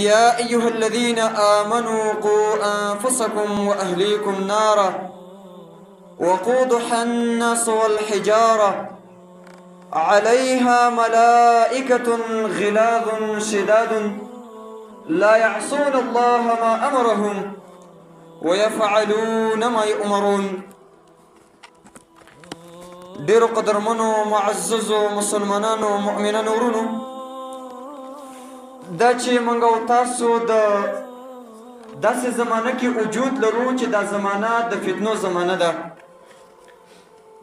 يا أيها الذين آمنوا قوا أنفسكم وأهليكم نارا وقودها الناس والحجارة عليها ملائكة غلاظ شداد لا يعصون الله ما أمرهم ويفعلون ما يؤمرون. ډیرو قدرمنو معززو مسلمانانو مؤمنانو ورونو، دا چې موږ او تاسو د داسې زمانه کې وجود لرو چې دا زمانه د فتنو زمانه ده،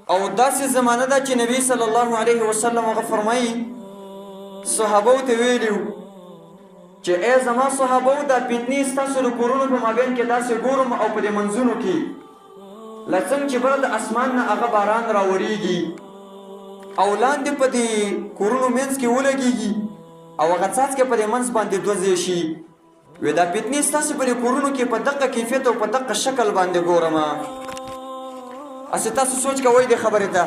او داسې زمانه ده چې نبی صلی الله علیه وسلم هغه فرمایي صحابو ته ویلي چې ای زما صحابو دا فتنې ستاسو د کورونو په مابین کې داسې ګورم او په دې منځونو کې لکه څنګه چې بره د اسمان نه هغه باران راوریږي او لاندې په دې کورونو منځ کې ولګېږي او هغه څاڅکې په دې منځ باندې دوزې شي. وی دا فتنې ستاسو په دې کورونو کې په دقه کیفیت او په دقه شکل باندې ګورم. هسې تاسو سوچ کوئ دې خبرې ته.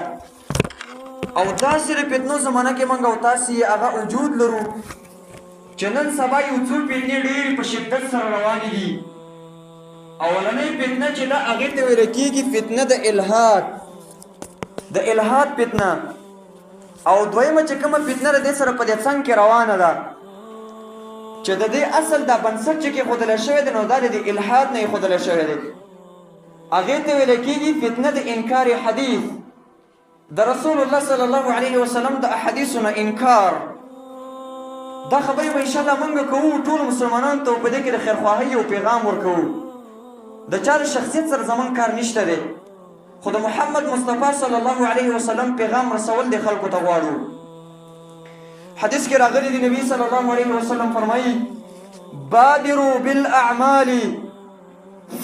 او داسې د فتنو زمانه کې موږ او تاسې هغه وجود لرو چې نن سبا یو څو فتنې ډېرې په شدت سره روانې دي. اولنۍ فتنه چې ده هغې ته ویل کېږي فتنه د الحاد، د الحاد فتنه. او دویمه چې کومه فتنه د دې سره په دې څنګ کې روانه ده چې د دې اصل دا بنسټ چې کېښودلی شوی دی نو دا د الحاد نه ایښودلی شوی دی، هغې ته ویل کېږي فتنه د انکار حدیث، د رسول الله صلی الله علیه وسلم د احادیثو نه انکار. دا خبرې به انشاءالله موږ کوو ټولو مسلمانانو ته، په دې کې د خیرخواهۍ یو پیغام ورکوو. د چا د شخصیت سره زمون کار نشته دی، خو د محمد مصطفی صلی الله علیه وسلم پیغام رسول د خلکو ته غواړو. حدیث کې راغلی دی نبی صلی الله علیه وسلم فرمایي بادروا بالاعمال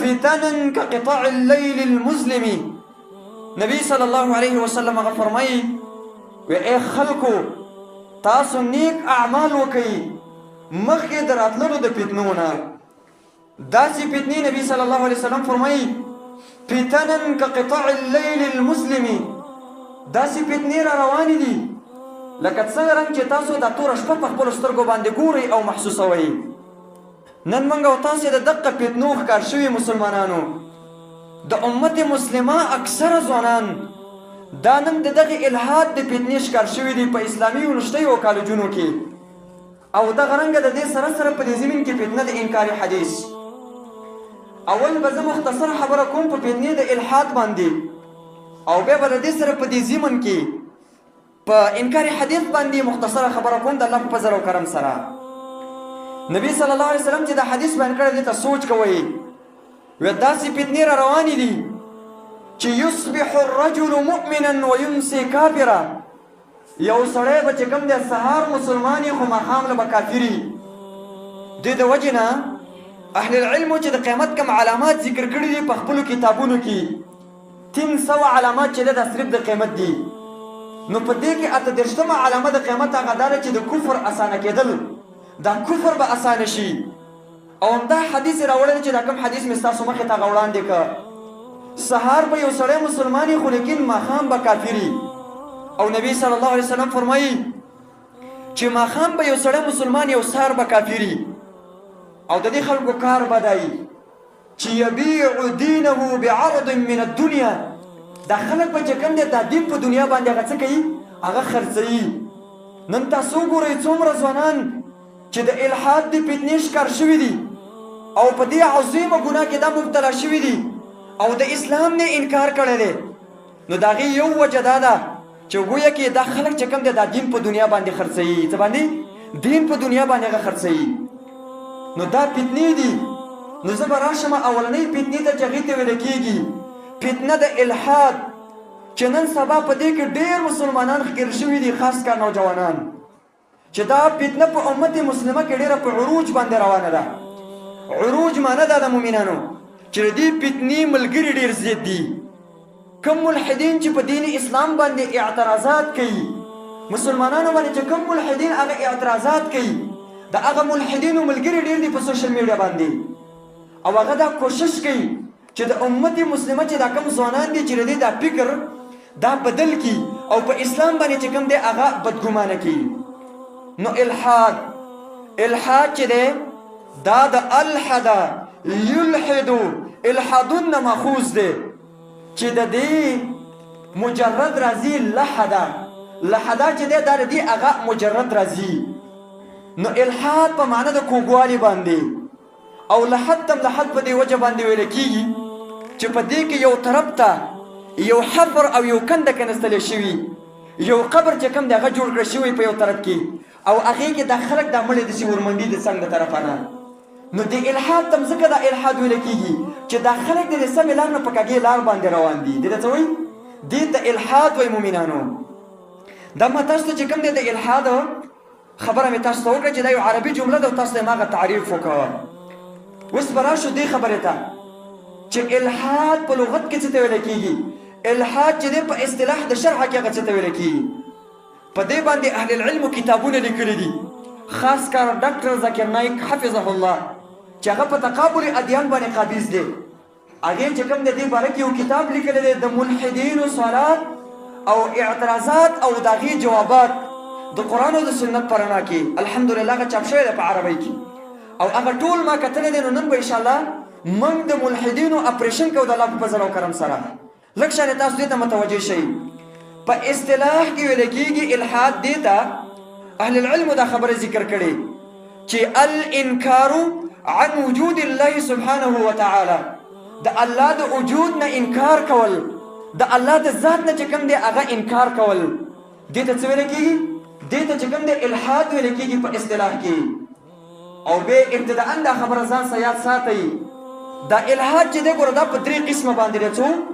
فتنا كقطاع الليل المظلم. نبی صلی الله علیه وسلم هغه فرمایي وی ای خلکو تاسو نیک اعمال وکئ مخکې د راتللو د فتنو نه. داسې فتنې نبی صلی الله علیه وسلم فرمایي فتنا كقطاع الليل المظلم. داسې فتنې را روانې دي لکه څنګه رنګ چې تاسو دا توره شپه په خپلو سترګو باندې ګورئ او محسوسوئ. نن موږ او تاسې د دقه فتنو ښکار شوي مسلمانانو د امت مسلمه اکثره ځوانان دا نن د دغې الحاد د فتنې ښکار شوي دي په اسلامي یونیورسټیو کالجونو کې. او دغه رنګه د دې سره سره په دې زمین کې فتنه د انکار حدیث. اول به زه مختصر خبره کوم په فتنې د الحاد باندې، او بیا به د دې سره په دې زمن کې په انکار حدیث باندې مختصره خبره کوم د الله په فضل او کرم سره. نبی صلی الله علیه وسلم چې دا حدیث بیان کړی دی ته سوچ کوئ. وی داسې فتنې را روانې دي چې یصبح الرجل مؤمنا ویمسی کافرا. یو سړی به چې کوم دی سهار مسلمان یې خو ماښام له به کافر وي. دې د وجې نه اهل العلمو چې د قیامت کوم علامات ذکر کړي دي په خپلو کتابونو کې 300 علامات چې دا صرف د قیامت دي. نو په دې کې 38مه علامه د قیامت هغه دا ده چې د کفر اسانه کېدل، دا کفر به اسانه شي. او همدا حدیث راوړی دی چې دا کوم حدیث مې ستاسو مخې ته هغه وړاندې کړه. سهار به یو سړی مسلمان وي خو لیکن ماښام به کافر وي. او نبی صلی الله علیه وسلم فرمایي چې ماښام به یو سړی مسلمان یو سهار به کافر وي. او د دې خلکو کار به دی چې یبیع دینه بعرض من الدنیا. دا خلک به چې کوم دی دا دین په دنیا باندې هغه څه کوي هغه خرڅوي. نن تاسو وګورئ څومره ځوانان چې د الحاد د فتنې ښکار شوي دي او په دې عظیمه ګناه کې دا مبتلا شوي دي او د اسلام نه انکار کړی دی. نو د هغې یو وجه دا ده چې ګویا کې دا خلک چې کوم دی دا دین په دنیا باندې خرڅوي. څه باندې؟ دین په دنیا باندې هغه خرڅوي. نو دا فتنې دي. نو زه به راشم اولنۍ فتنې ته چې هغې ته ویل کېږي فتنه د الحاد، چې نن سبا په دې کې ډېر مسلمانان ښکېل شوي دي، خاص کار نوجوانان، چې دا فتنه په امت مسلمه کې ډېره په عروج باندې روانه ده. عروج معنی دا د مؤمنانو چې د دې فتنې ملګري ډېر زیات دي. کم ملحدین چې په دین اسلام باندې اعتراضات کوي، مسلمانانو باندې چې کم ملحدین هغه اعتراضات کوي، د هغه ملحدینو ملګري ډېر دي په سوشل میډیا باندې. او هغه دا کوشش کوي چې د امت مسلمه چې دا کم ځوانان دي چې د دې دا فکر دا بدل کی او په اسلام باندې چې کوم دی هغه بدګمانه کی. نو الحاد چې دی دا د الحد یلحد الحادون نه ماخوذ دی چې د دې مجرد راځي لحدا چې دی دا د دې هغه مجرد راځي. نو الحاد په معنی د کوږوالي باندې او لحد تم لحد په دې وجه باندې ویل کېږي چې په دې کې یو طرف ته یو حفر او یو کنده کنستلی شوي، یو قبر چې کوم دی هغه جوړ کړی شوی په یو طرف کې او هغې کې دا خلک دا مړی داسې ورمنډي د څنګ د طرفه نه. نو د الحاد تم ځکه دا الحاد ویل کېږي چې دا خلک د سمې لار نه په کږې لار باندې روان دي. دې ته څه وایي؟ دې ته الحاد وایي مؤمنانو. دا ما تاسو ته چې کوم دی د الحاد خبره مې تاسو ته وکړه چې دا یو عربي جمله ده او تاسو ته یې هغه تعریف وکړه. اوس به راشو دې خبرې ته چې الحاد په لغت کې څه ته ویل کېږي. الحاد چې دی په اصطلاح د شرع کې هغه څه ته ویل کېږي. په دې باندې اهل العلم کتابونه لیکلي دي، خاص کار ډاکټر ذکر نایک حفظه الله چې هغه په تقابل ادیان باندې قابض دی. هغې چې کوم د دې باره کې یو کتاب لیکلی دی د ملحدینو سوالات او اعتراضات او د هغې جوابات د قرآن او د سنت په رڼا کې. الحمدلله هغه چاپ شوی دی په عربۍ کې او هغه ټول ما کتلی دی. نو نن به انشاءالله موږ د ملحدینو اپریشن کوو د الله په فضل او کرم سره. لږ شانې تاسو دې ته متوجه شئ. په اصطلاح کې ویل کېږي الحاد دې ته اهل العلم دا خبره ذکر کړي چې الانکار عن وجود الله سبحانه وتعالى، د الله د وجود نه انکار کول، د الله د ذات نه چې کوم دی هغه انکار کول، دې ته څه ویل کېږي؟ دې ته چې کوم دی الحاد ویل کېږي په اصطلاح کې. او بیا ابتداء دا خبره ځان سره یاد ساتئ، دا الحاد چې دی ګوره دا په درې قسمه باندې دی. څو